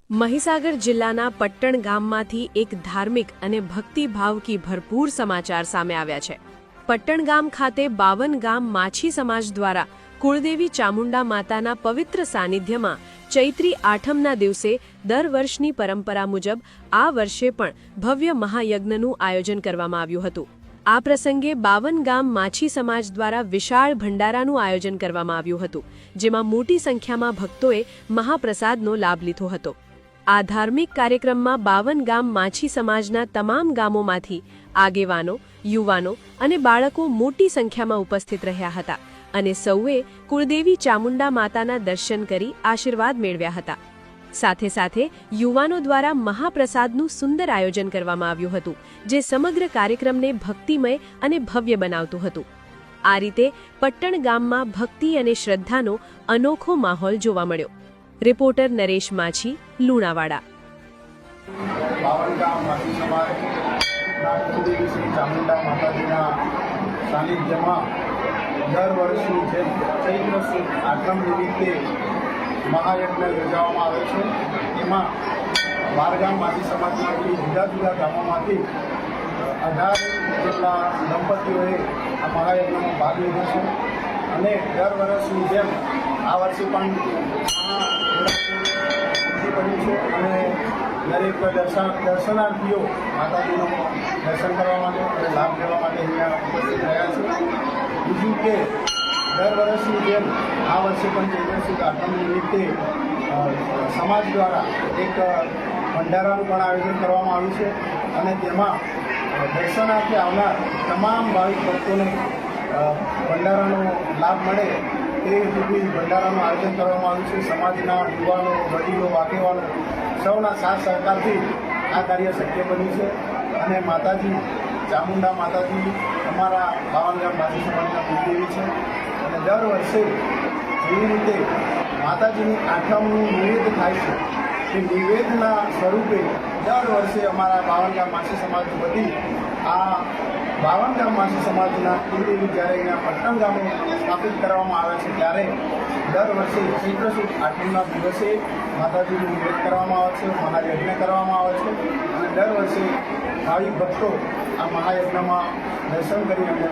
મહીસાગર જિલ્લાના પટ્ટણ ગામમાંથી એક ધાર્મિક અને ભક્તિભાવથી ભરપૂર સમાચાર સામે આવ્યા છે। પટ્ટણ ગામ ખાતે 52 ગામ માછી સમાજ દ્વારા કુળદેવી ચામુંડા માતાના પવિત્ર સાનિધ્યમાં ચૈત્રી આઠમના દિવસે દર વર્ષની પરંપરા મુજબ આ વર્ષે પણ ભવ્ય મહાયજ્ઞનું આયોજન કરવામાં આવ્યું હતું। આ પ્રસંગે 52 ગામ માછી સમાજ દ્વારા વિશાળ ભંડારાનું આયોજન કરવામાં આવ્યું હતું, જેમાં મોટી સંખ્યામાં ભક્તોએ મહાપ્રસાદનો લાભ લીધો હતો। આ ધાર્મિક કાર્યક્રમમાં 52 ગામ માછી સમાજના તમામ ગામોમાંથી આગેવાનો, યુવાનો અને બાળકો મોટી સંખ્યામાં ઉપસ્થિત રહ્યા હતા અને સૌએ કુળદેવી ચામુંડા માતાના દર્શન કરી આશીર્વાદ મેળવ્યા હતા। સાથે સાથે યુવાનો દ્વારા મહાપ્રસાદનું સુંદર આયોજન કરવામાં આવ્યું હતું, જે સમગ્ર કાર્યક્રમને ભક્તિમય અને ભવ્ય બનાવતું હતું। આ રીતે પટ્ટણ ગામમાં ભક્તિ અને શ્રદ્ધાનો અનોખો માહોલ જોવા મળ્યો। રિપોર્ટર નરેશ માછી, લુણાવાડા। 52 ગામ માછી સમાજના કુળદેવી શ્રી ચામુંડા માતાજીના સાનિધ્યમાં દર વર્ષની જેમ ચૈત્ર સુદ આઠમ નિમિત્તે મહાયજ્ઞ યોજવામાં આવે છે। એમાં 12 ગામ માછી સમાજમાંથી જુદા જુદા ગામોમાંથી 18 જેટલા દંપતીઓએ આ મહાયજ્ઞમાં ભાગ લીધો છે અને દર વર્ષની જેમ આ વર્ષે પણ પડ્યું છે અને દરેક દર્શનાર્થીઓ માતાજીનું દર્શન કરવા માટે અને લાભ લેવા માટે અહીંયા ઉપસ્થિત રહ્યા છે। બીજું કે દર વર્ષની જેમ આ વર્ષે પણ ચૈત્ર સુદ આઠમ નિમિત્તે સમાજ દ્વારા એક ભંડારાનું પણ આયોજન કરવામાં આવ્યું છે અને તેમાં દર્શનાર્થે આવનાર તમામ ભાવિક ભક્તોને ભંડારાનો લાભ મળે તે હેતુથી ભંડારાનું આયોજન કરવામાં આવ્યું છે। સમાજના યુવાનો, વડીલો, આગેવાનો સૌના સાથ સહકારથી આ કાર્ય શક્ય બન્યું છે અને માતાજી ચામુંડા માતાજી અમારા 52 ગામ માછી સમાજના કુળદેવી છે અને દર વર્ષે જેવી રીતે માતાજીની આઠમનું નિવેદ થાય છે તે નિવેદના સ્વરૂપે દર વર્ષે અમારા 52 ગામ માછી સમાજ વતી આ 52 ગામ માછી સમાજના કુળદેવી જ્યારે અહીંયા પટ્ટણ ગામે સ્થાપિત કરવામાં આવે છે ત્યારે દર વર્ષે ચૈત્ર સુદ આઠમના દિવસે માતાજીનું નિવેદ કરવામાં આવે છે, મહાયજ્ઞ કરવામાં આવે છે અને દર વર્ષે ભાવિક ભક્તો આ મહાયજ્ઞમાં દર્શન કરી અને